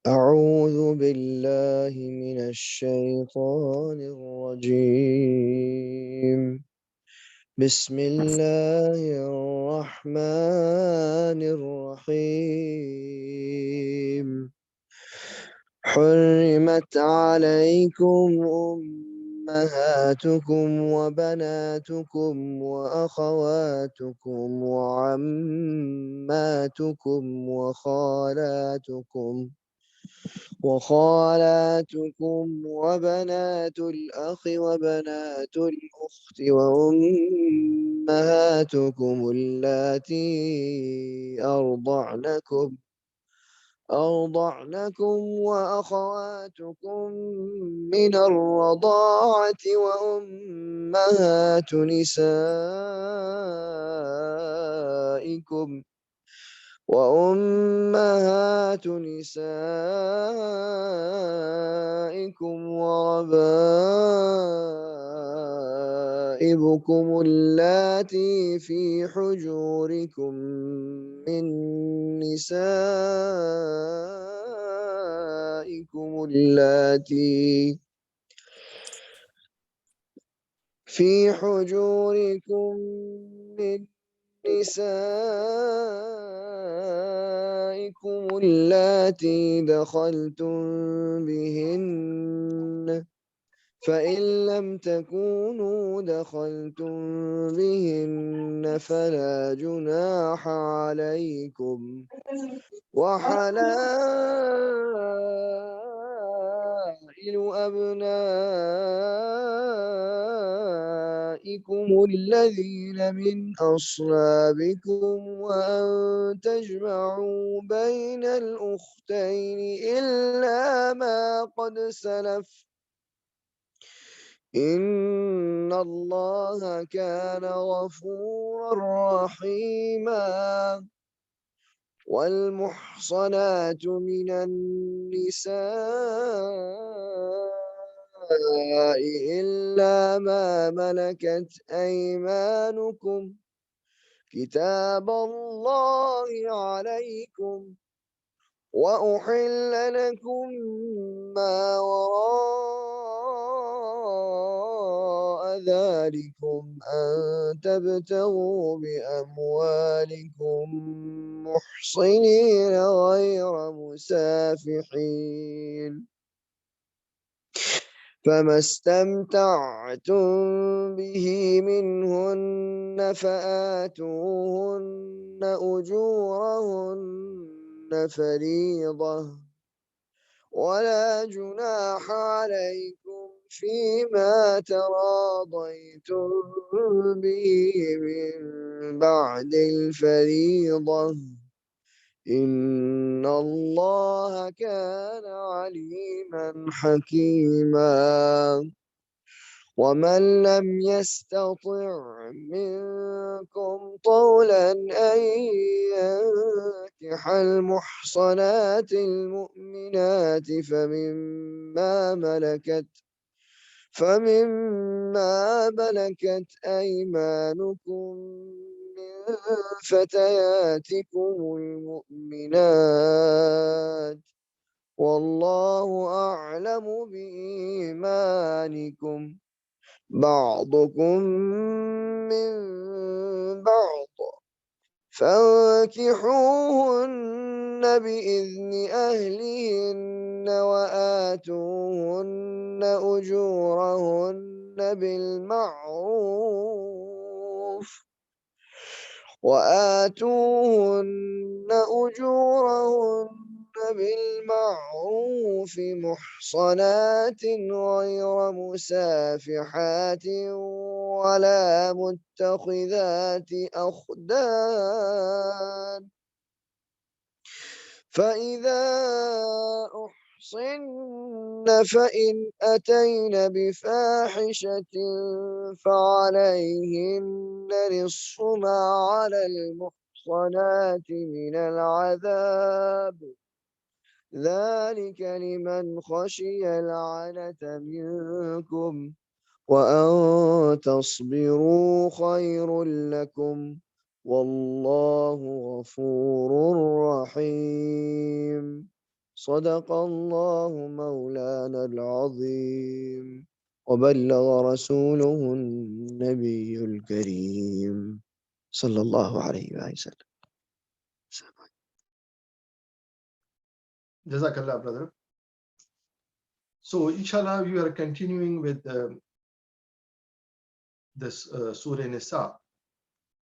أعوذ بالله من الشيطان الرجيم. بسم الله الرحمن الرحيم. حرمت عليكم أمهاتكم وبناتكم وأخواتكم وعماتكم وخالاتكم وبنات الأخ وبنات الأخت وأمهاتكم اللاتي أرضعنكم وأخواتكم من الرضاعة وأمهات نسائكم وربائبكم اللاتي في حجوركم من نسائكم اللاتي في حجوركم من نسائكم اللاتي دخلتم بهن، فإن لم تكونوا دخلتم بهن فلا جناح عليكم، وحلائل أبنائكم الذين من أصلابكم وأن تجمعوا بين الأختين إلا ما قد سلف، إن الله كان غفورا رحيما. والمحصنات من النساء إلا ما ملكت أيمانكم كتاب الله عليكم، وأحل لكم ما وراء ذلكم أن تبتغوا بأموالكم محصنين غير مسافحين، فما استمتعتم به منهن فآتوهن أجورهن فريضة، ولا جناح عليكم فيما تراضيتم به من بعد الفريضة، إن الله كان عليما حكيما. ومن لم يستطع منكم طولا أن ينكح المحصنات المؤمنات فمما ملكت أيمانكم من فتياتكم المؤمنات، والله أعلم بإيمانكم، بعضكم من بعض، فانكحوهن بإذن أهلهن وآتوهن أجورهن بالمعروف محصنات غير مسافحات ولا متخذات أخدان، فإذا أحصن فإن أتين بفاحشة فعليهن نصف ما على المحصنات من العذاب، ذلك لمن خشي العنة منكم، وأن تصبروا خير لكم، والله غفور رحيم. صدق الله مولانا العظيم وبلغ رسوله النبي الكريم صلى الله عليه وسلم. Jazakallah, brother. So, inshallah, we are continuing with this Surah Nisa.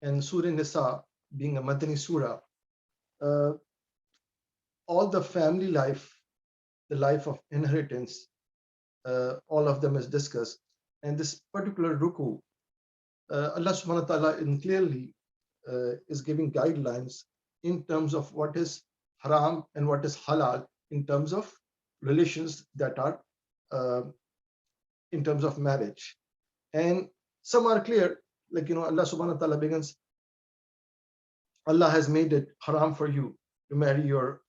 And Surah Nisa, being a Madani Surah, all the family life, the life of inheritance, all of them is discussed. And this particular ruku, Allah subhanahu wa ta'ala clearly is giving guidelines in terms of what is haram and what is halal in terms of relations that are in terms of marriage. And some are clear, like, Allah subhanahu wa ta'ala begins, Allah has made it haram for you to marry your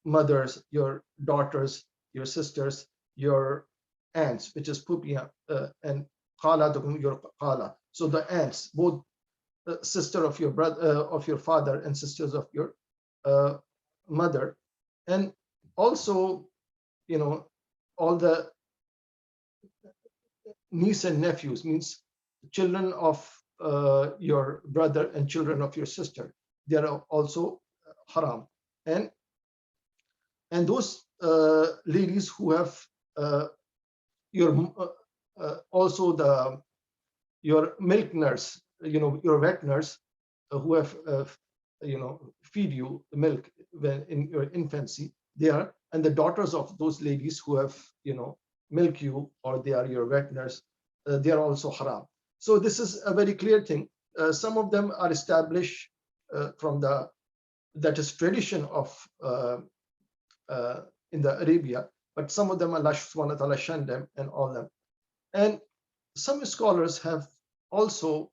mothers, your daughters, your sisters, your aunts, which is Pupiya, and Khala, your Khala. So the aunts, both sister of your brother, of your father, and sisters of your mother, and also, all the niece and nephews, means children of your brother and children of your sister. They are also haram. And those ladies who have your also your milk nurse, your wet nurse, who have feed you the milk when in your infancy, they are, and the daughters of those ladies who have milk you, or they are your wet nurse, they are also haram. So this is a very clear thing. Some of them are established from that is tradition of in the Arabia, but some of them Allah subhanahu wa ta'ala shunned them and all them. And some scholars have also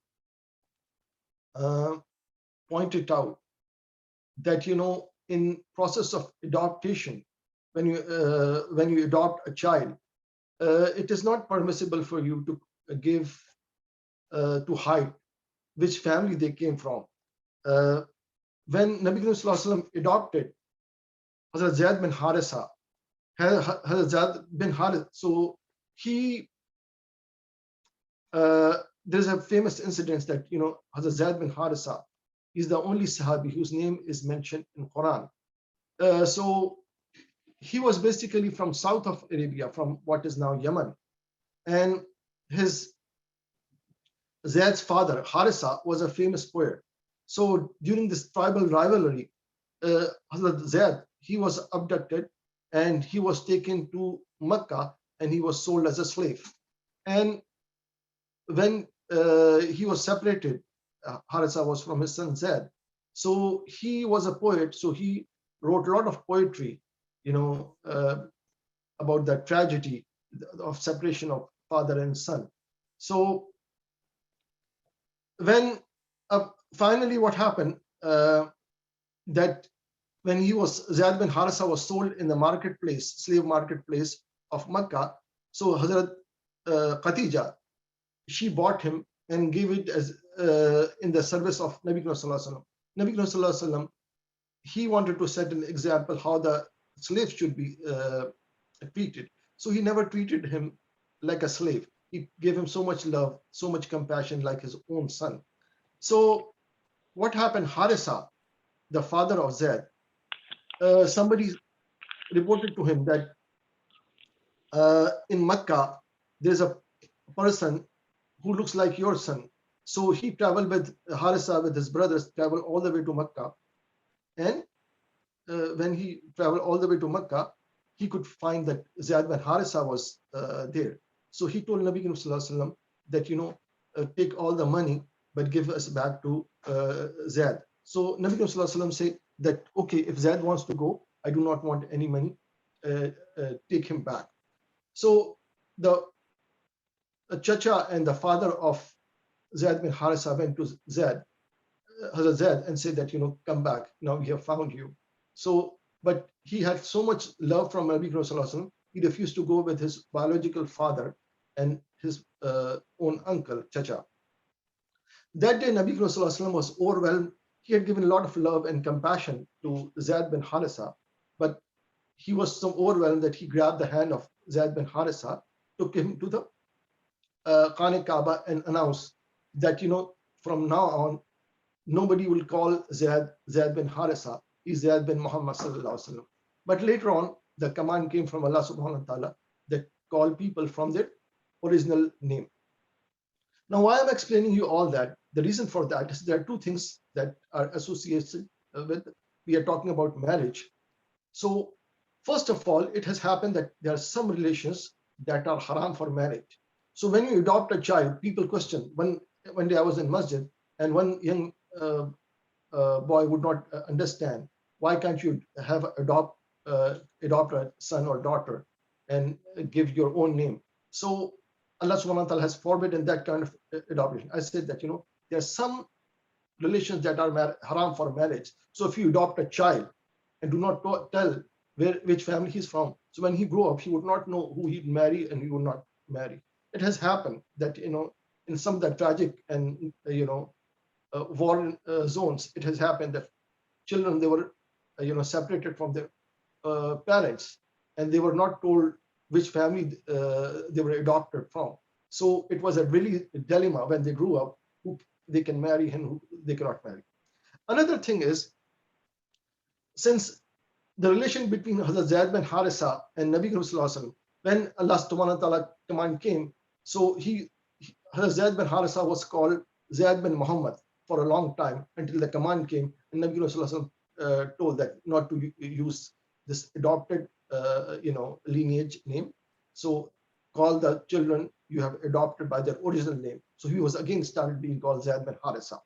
pointed out that in process of adoption, when you adopt a child, it is not permissible for you to give to hide which family they came from. When Nabi Sallallahu Alaihi Wasallam adopted Hazrat Zaid bin Harisa, Hazrat Zaid bin Harith, so he there's a famous incident that Hazrat Zaid bin Harisa is the only Sahabi whose name is mentioned in Quran. So he was basically from south of Arabia, from what is now Yemen, and his Zaid's father Harisa was a famous poet. So during this tribal rivalry, Hazrat Zaid, he was abducted and he was taken to Mecca and he was sold as a slave. And when he was separated, Harisa was from his son Zaid. So he was a poet, so he wrote a lot of poetry, about the tragedy of separation of father and son. So when finally what happened, that when Zaid bin Harisa was sold in the marketplace, slave marketplace of Mecca, so Hazrat Khatija, she bought him and gave it as in the service of Nabi Sallallahu Alaihi Wasallam. Nabi Sallallahu Alaihi Wasallam, he wanted to set an example how the slave should be treated. So he never treated him like a slave. He gave him so much love, so much compassion, like his own son. So what happened? Harisa, the father of Zaid, somebody reported to him that in Mecca there's a person who looks like your son. So he traveled with Harisa, with his brothers, traveled all the way to Mecca. And when he traveled all the way to Mecca, he could find that Zaid bin Harisa was there. So he told Nabi Sallallahu Alaihi Wasallam that, take all the money, but give us back to Zaid. So Nabi Sallallahu Alaihi Wasallam said that, okay, if Zaid wants to go, I do not want any money, take him back. So the Chacha and the father of Zaid bin Harisa went to Hazrat Zaid, and said that, come back, now we have found you. So, but he had so much love from Nabi Sallallahu Alaihi Wasallam, he refused to go with his biological father and his own uncle, Chacha. That day, Nabi Sallallahu Alaihi Wasallam was overwhelmed. He had given a lot of love and compassion to Zaid bin Harisa, but he was so overwhelmed that he grabbed the hand of Zaid bin Harisa, took him to the Qur'anic Kaaba and announced that, from now on, nobody will call Zaid bin Harisa, he's Zaid bin Muhammad sallallahu alaihi wasallam. But later on, the command came from Allah subhanahu wa ta'ala that call people from their original name. Now, why I'm explaining you all that, the reason for that is there are two things that are associated with, we are talking about marriage. So, first of all, it has happened that there are some relations that are haram for marriage. So when you adopt a child, people question. One day I was in masjid and one young boy would not understand, why can't you have adopt a son or daughter and give your own name? So Allah subhanahu wa ta'ala has forbidden that kind of adoption. I said that, there are some relations that are haram for marriage. So if you adopt a child and do not tell which family he's from, so when he grew up, he would not know who he'd marry and he would not marry. It has happened that, in some of the tragic and, war zones, it has happened that children, they were, separated from their parents and they were not told which family they were adopted from. So it was a really dilemma when they grew up, who they can marry and who they cannot marry. Another thing is, since the relation between Hazrat Zaid bin Harisa and Nabi Sallallahu Alaihi Wasallam, when Allah subhanahu wa ta'ala command came, so Hazrat Zaid bin Harisa was called Zaid bin Muhammad for a long time until the command came and Nabi Sallallahu Alaihi Wasallam told that not to use this adopted lineage name. So call the children you have adopted by their original name. So he was again started being called Zaid bin Harisa.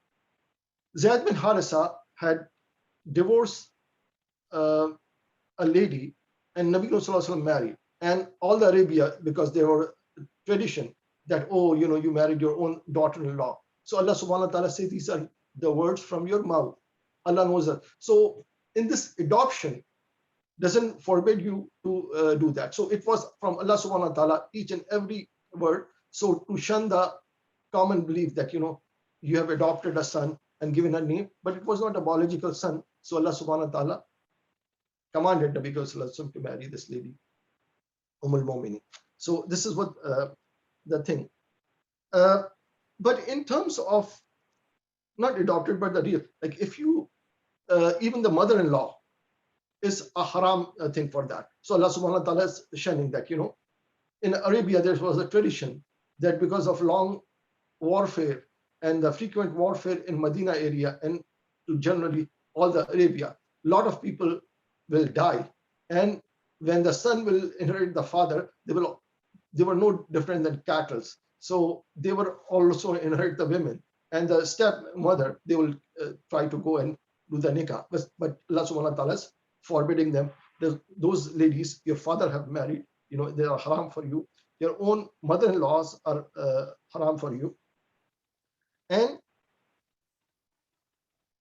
Zaid bin Harisa had divorced a lady and Nabi Sallallahu Alaihi Wasallam married, and all the Arabia, because there were tradition that, you married your own daughter-in-law. So Allah subhanahu wa ta'ala says these are the words from your mouth. Allah knows that. So in this adoption doesn't forbid you to do that. So it was from Allah subhanahu wa ta'ala, each and every word. So to shun the common belief that, you have adopted a son and given a name, but it was not a biological son. So Allah subhanahu wa ta'ala commanded Nabi Sallallahu Alaihi Wasallam to marry this lady, al-Mu'minin. So this is what the thing. But in terms of not adopted, but the real, like if you, even the mother-in-law is a haram thing for that. So Allah subhanahu wa ta'ala is shunning that, in Arabia, there was a tradition that because of long warfare and the frequent warfare in Medina area and generally all the Arabia, a lot of people will die. And when the son will inherit the father, they were no different than cattle. So they were also inherit the women. And the stepmother, they will try to go and do the nikah. But Allah subhanahu wa ta'ala is forbidding them. Those ladies your father have married, they are haram for you. Your own mother-in-laws are haram for you. And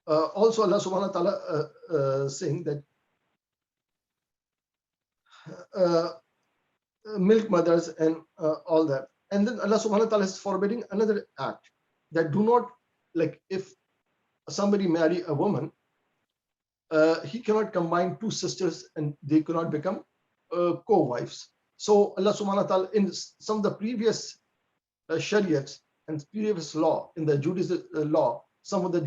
also Allah subhanahu wa ta'ala saying that milk mothers and all that. And then Allah subhanahu wa ta'ala is forbidding another act, that do not, like if somebody marry a woman, he cannot combine two sisters and they cannot become co-wives. So Allah subhanahu wa ta'ala, in some of the previous shariats and previous law, in the Judaism law, some of the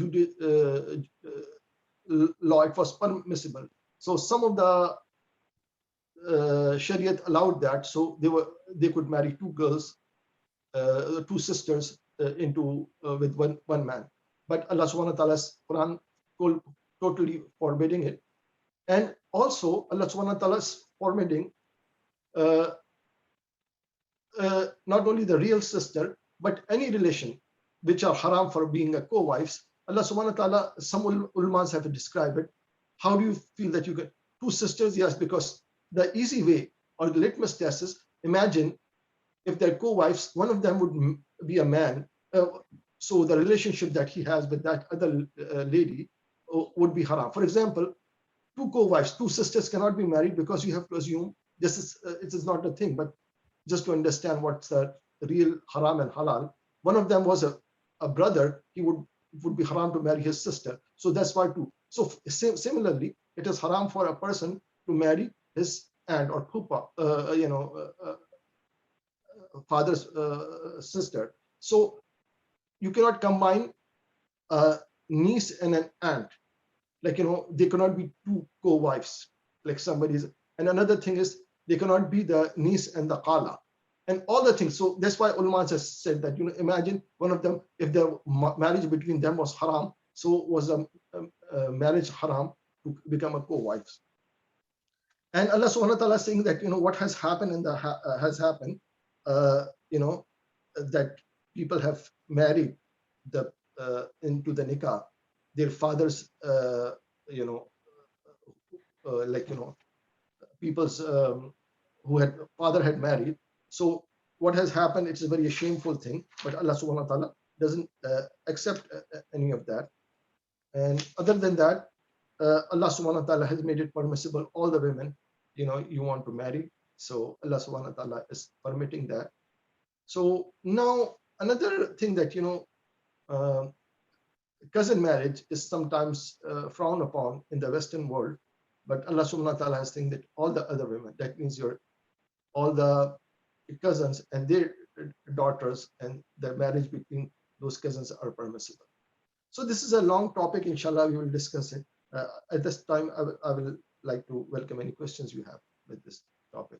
law, it was permissible. So some of the Shariat allowed that, so they could marry two girls, two sisters with one man. But Allah subhanahu wa ta'ala's Quran totally forbidding it. And also Allah subhanahu wa ta'ala is forbidding not only the real sister, but any relation which are haram for being a co-wives. Allah subhanahu wa ta'ala, some ulmas have described it. How do you feel that you get two sisters? Yes, because the easy way or the litmus test is, imagine if they're co-wives, one of them would be a man. So the relationship that he has with that other lady would be haram. For example, two co-wives, two sisters cannot be married because you have to assume it is not a thing, but just to understand what's the real haram and halal. One of them was a brother, it would be haram to marry his sister. So that's why too. So similarly, it is haram for a person to marry his aunt or pupa, father's sister. So you cannot combine a niece and an aunt. Like, they cannot be two co-wives. Like somebody's. And another thing is they cannot be the niece and the khala. And all the things. So that's why ulama has said that, imagine one of them, if the marriage between them was haram, so was a marriage haram to become a co-wives. And Allah subhanahu wa ta'ala is saying that, what has happened has happened, that people have married into the nikah, their fathers, people's who had father had married. So what has happened, it's a very shameful thing, but Allah subhanahu wa ta'ala doesn't accept any of that. And other than that, Allah subhanahu wa ta'ala has made it permissible, all the women, you want to marry. So Allah subhanahu wa ta'ala is permitting that. So now another thing that, cousin marriage is sometimes frowned upon in the Western world, but Allah subhanahu wa ta'ala is saying that all the other women, that means all the cousins and their daughters, and the marriage between those cousins are permissible. So this is a long topic, inshallah, we will discuss it. At this time, I will like to welcome any questions you have with this topic,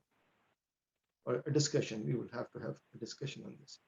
or a discussion. We will have to have a discussion on this.